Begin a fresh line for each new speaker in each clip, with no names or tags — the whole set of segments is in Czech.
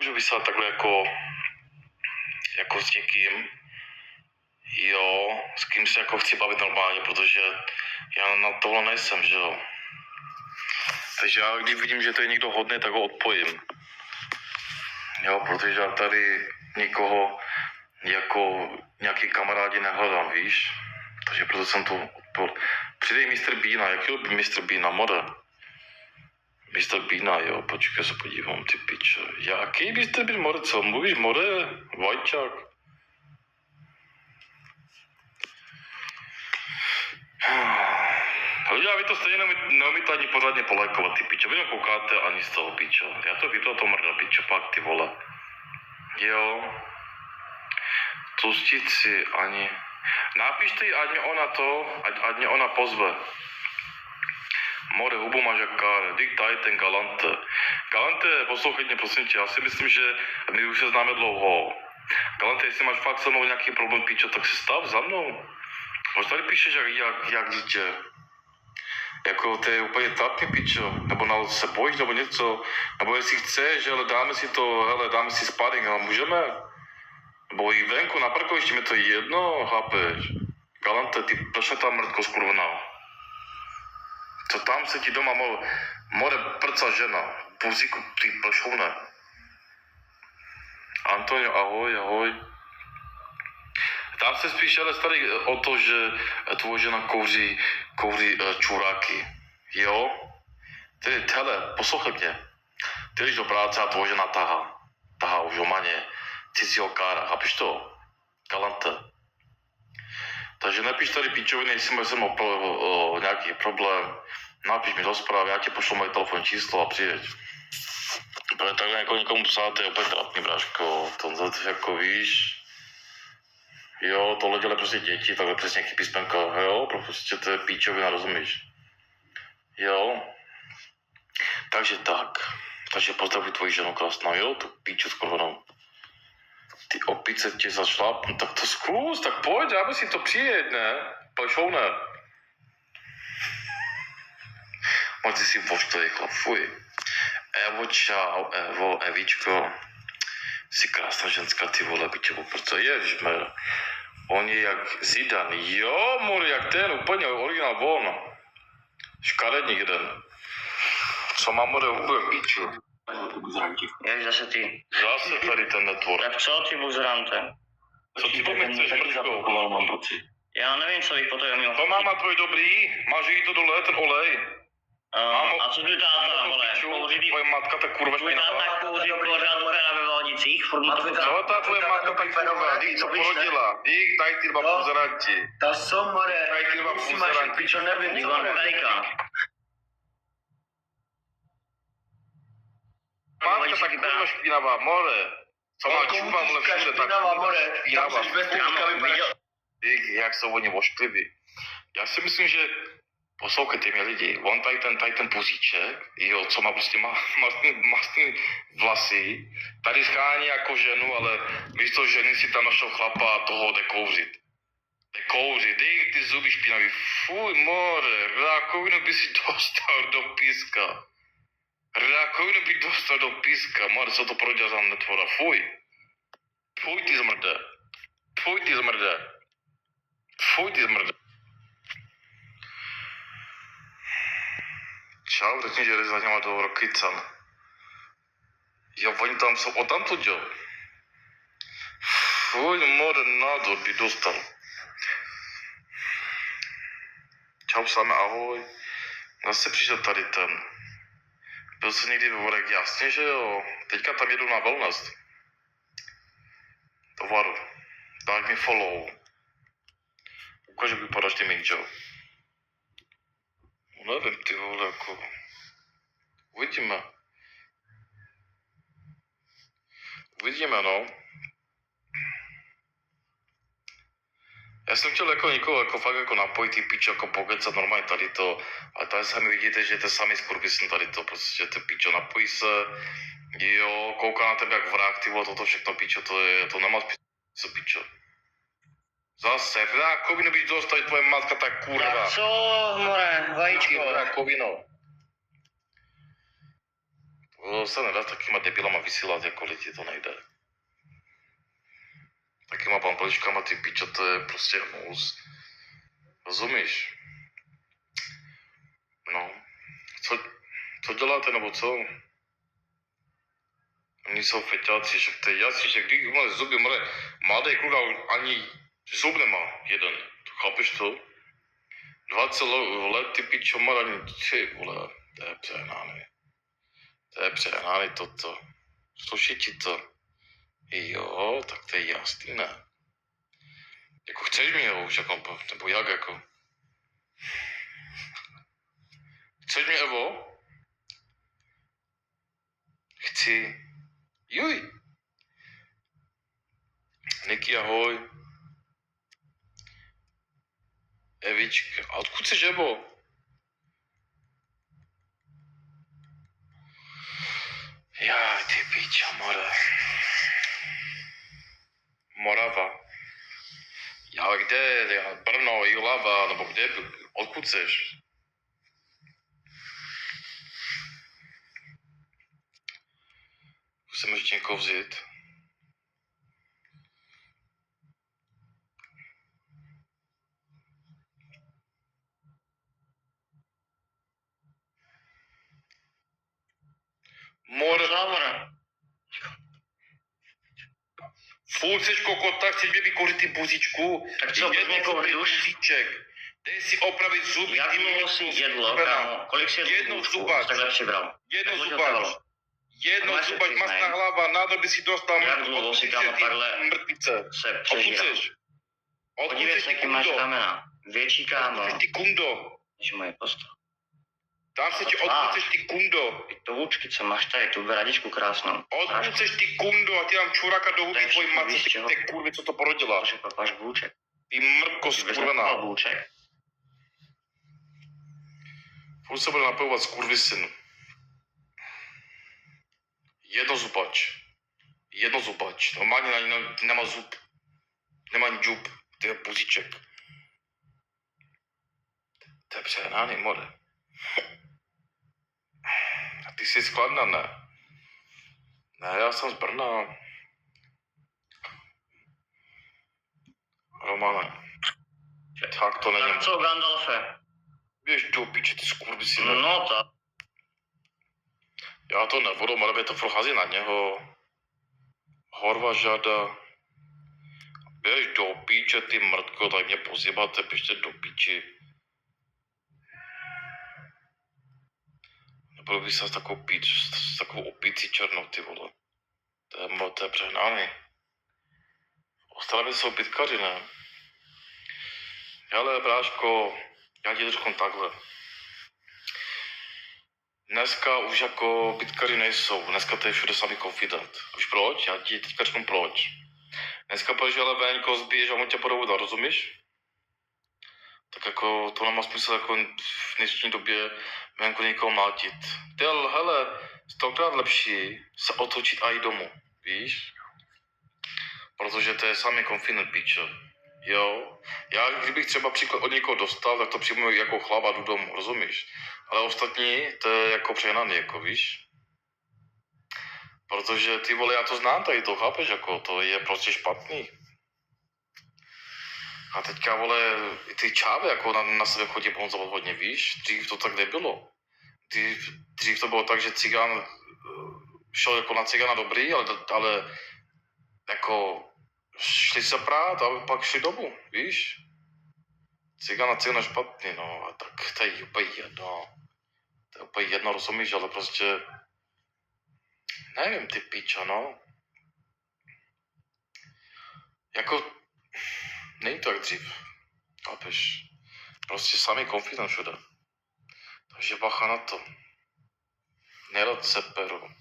Můžu vysát takhle jako s někým, jo, s kým se jako chci bavit normálně, protože já na tohle nejsem, že jo. Takže já když vidím, že to je někdo hodný, tak ho odpojím. Jo, protože já tady nikoho jako nějaký kamarádi nehledám, víš. Takže proto jsem to odpojil. Přidej Mr. Beana, jaký byl Mr. Beana, more? Mr. Beana, jo, počkej, se podívám, ty piče. Jaký Mr. Bean, more, co mluvíš, more? Vajčák. Ľudia, vy to stejně neumíte ani pořádně polajkovat, ty piče. Vy nekoukáte ani z toho piče. Já to vidím, to mrdá piče, pak ty vole. Jo. Pustit si ani. Napište jí, ať mě ona pozve. More, hubu máš jak káre, dík tady ten Galante. Galante, poslouchej mě prosím tě, já si myslím, že my už se známe dlouho. Galante, jestli máš fakt se mnou nějaký problém, pičo, tak se stav za mnou. Možná tady píšeš jak dítě. Jako to je úplně trapný, pičo. Nebo se bojíš, nebo něco. Nebo jestli chceš, ale dáme si to, hele, dáme si sparring, ale můžeme. Nebo i venku na parkovišti mi to je jedno, chápeš. Galante, ty pršatá mrtko skurvená. Co tam se ti doma more prca žena. Puzíku, ty plšovne. Antonio, ahoj. Tam se spíš ale starý o to, že tvoje žena kouří čuráky. Jo? Hele, poslouchej mě. Ty jdeš do práce a tvoje žena tahá už omaně cizího kára. Chápeš to? Galante. Takže nepíš tady píčoviny, jestli jsem o nějaký problém. Napíš mi do zprávy, já ti pošlu moje telefonní číslo a přijeď. Protože takhle jako někomu psát, to je opět trapný, bráško. To jako víš. Jo, tohle dělají prostě děti, takhle přesně nějaký písmenka, jo, prostě to je píčovina, rozumíš? Jo. Takže pozdravuj tvoji ženu krásnou, jo, tu píču skurvenou. Ty opice tě zašláp, no tak to zkus, tak pojď, já by si to přijet, ne? Plešovne. Máte si voštový chlap, fuj. Evo, čau, Evičko. Jsi krásná ženská, ty vole, by tě oprco, ježmer. On je jak Zidane, jo, more, jak ten, úplně originál von. Škaredník jeden. Co má more úplně píču?
Jak zase ty?
Zase tady ten netvor.
Tak co ty buzerante?
Co ty po mě chceš, mrčko?
Mám pocit.
Já nevím, co bych potom měl.
To máma tvoj dobrý, máš jít to dole, ten olej.
A co ty táta, vole?
Tvoje matka ta kurva
Tvůj táta kouří pořád ve Valdicích, furt má tvůj táta.
Co ta tvoje matka ta kurva, dík, co porodila? Dík, daj ty dva buzeranti.
To jsou more,
Daj ty dva
ty si máš
buzeranti.
pičo, nevím,
Zvan Vejka.
Matka ta kurva špinavá, more. Co má čupa, vole, všude tak špinavá. Dík, jak jsou oni oškliví. Já si myslím, že poslouchejte mě lidi, on tady ten puzíček, jo, co má prostě mastný vlasy, tady schání jako ženu, ale místo ženy si tam našel chlapa a toho jde kouřit. Dej ty zuby špinavý, fuj more, rakovinu by si dostal do píska. More, co to prodělá za netvora, fuj. Fuj ty zmrde. Čau, řekni, že jdeš za něma do Rokycan. Jo, oni tam jsou, odtamtud, jo. Fuj, more, nádor by dostal. Čau, same, ahoj. Zase přišel tady ten. Byl jsi někdy ve Vorek, jasně, že jo. Teďka tam jedu na wellness. Tovar, daj mi follow. Ukáž, jak vypadáš ty minčo. Nevím, ty vole, jako. Uvidíme, no. Já jsem chtěl jako někoho jako fakt jako napojit ty pičo, jako pokecat normálně tady to, ale tady sami vidíte, že to samý skurvisn tady to, prostě ty pičo, napojí se, jo, kouká na tebe jak vrah, ty vole, toto všechno pičo, to nemá smysl, pičo. Zase, rakovinu byš dostal, tvoje matka tak kurva.
Tak co, more, vajíčko?
Rakovino. se nedá s takýma debilama vysílat jako lidi, to nejde. Takýma pampeliškama ty pičo, to je prostě hnus. Rozumíš? No. Co děláte, nebo co? Oni jsou feťáci, že to je jasný, že když má zuby, mladý kluk ani zub nemá jeden. Chápeš to? 20 let ty pičo má ani tři, vole, to je přehnaný. To je přehnaný toto. Sluší ti to? Jo, tak to je jasný, ne? Jako chceš mě ho už, jako, nebo jak, jako? Chceš mě, Evo? Chci. Juj. Niky, ahoj. Evička, a odkud jsi, Evo? Jaj, ty piča, more. Morava. Ale kde? Brno, Jilava, nebo kde? Odkud jsi? Musím ještě někoho vzít.
More.
Furt seš kokota, chceš mě vykouřit ty buzičku?
Tak co, někoho už?
Buzíček. Dej si opravit zuby.
Jak dlouho si jedlo, kámo? Kolik si
jednou zubač.
Takhle přibral.
Jednou zubač. Jednou zubač, masná hlava, nádor si dostal.
Jak dlouho si, kámo, takhle
mrtvice.
se
Odkud
přežíral?
seš?
Podívej se, jaký máš ramena. Větší, kámo,
Odkud seš ty kundo?
než moje postav.
Tam se ti, odkud seš ty kundo?
To vůčky, co máš tady, tu bradičku krásnou.
Odkud seš ty kundo a ty dám čuraka do huby tvojí matce, ty kurvy, co to porodila.
Protože papáš vůček.
Ty mrko skurvená.
Vůček.
Furt se bude napojovat skurvysyn. Jednozubač. Normálně nemá zub. Nemá ani džub. To je puzíček. To je přehnaný, more. A ty jsi skladná, ne? Ne, já jsem z Brna. Romane. Tak to není.
Tak co, Gandalfe?
Běž do piče, ty skurvysyne.
No tak.
Já to nebudu, ale to prochází na něho. Horva žada. Běž do píče, ty mrtko, tady mě pozjebáte, běžte do píči. Nebudu bych se s takovou s takovou opící černou, ty vole. To je přehnaný. Ostravě jsou pitkaři, ne? Hele, bráško, já ti řeknu takhle. Dneska už jako bitkaři nejsou, dneska to je všude samý confident. Už proč? Já ti teďka řeknu proč. Dneska půjdeš ale venko, zbiješ a on tě budou vodat, rozumíš? Tak jako to nemá smysl jako v dnešní době venku někoho mlátit. Hele, stokrát lepší se otočit a jít domů, víš? Protože to je samý confident píče. Jo, já kdybych třeba příklad od někoho dostal, tak to přijmu jako chlap a jdu domů, rozumíš? Ale ostatní, to je jako přehnaný, jako víš? Protože ty vole, já to znám tady, to chápeš, jako to je prostě špatný. A teďka vole, i ty čávy jako na sebe chodí bonzovat hodně, víš? Dřív to tak nebylo. Dřív to bylo tak, že cigán šel jako na cigána dobrý, ale jako šli se prát a pak šli domů, víš? Cigán na cigána špatný, no a tak to je úplně jedno. To je úplně jedno, rozumíš, ale prostě nevím, ty piča, no. Jako není to jak dřív, chápeš? Prostě samý confident všude. Takže bacha na to. Nerad se peru.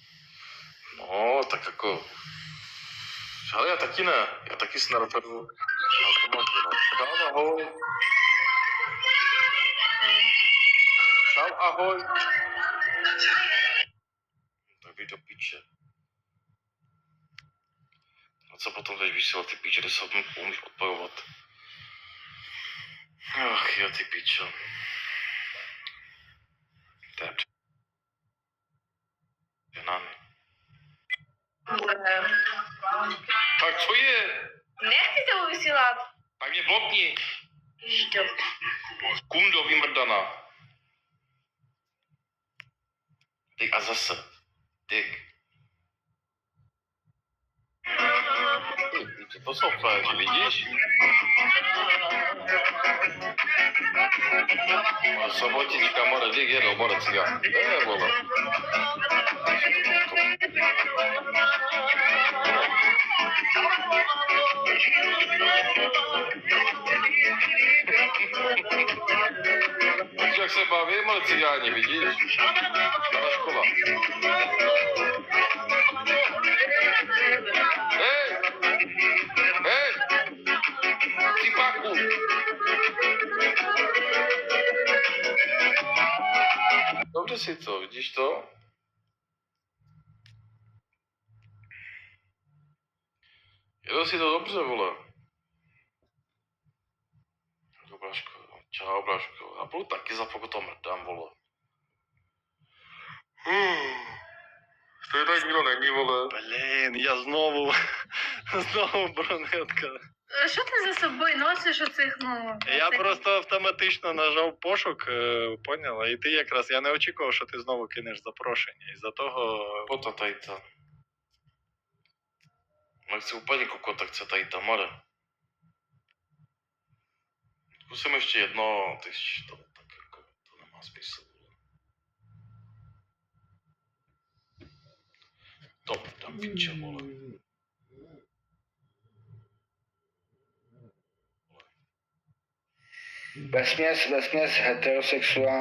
No, tak jako... Ale já taky ne. Já taky se nerad peru. Čau, ahoj. Čau, ahoj. Tak jdi do piče. A co potom jdeš vysílat ty piče, kde se umíš odpojovat? Ach jo, ty pičo. To je přehnaný. Tak co je?
Nechci tebou vysílat.
Tak mě blokni.
Što?
Kundo vymrdaná. Ty a zase. Ty. To jsou frajeři, vidíš? Sabotička, more, dík, jedou, more, cigán. Vole. Víš, jak se baví, more, cigáni, vidíš? Stará škola. Hej! Hej! Cipáku! Dobře si to, vidíš to? Jedou si to dobře, vole. Braško, čau, Braško. Já budu taky za pokud to mrdám, vole. To tak nikdo není, vole.
Блін, я знову брунетка.
Що ти за собою носиш оцих, ну...
Я
оцих-
просто автоматично нажав пошук, поняла? І ти якраз, я не очікував, що ти знову кинеш запрошення. І за того.
Kota tady ta. Nechci úplně kokot, chce tady ta, more. Zkusím ještě jedno, ty to tak jako, to nemá smysl. To tam piče, vole.
Vesměs heterosexuální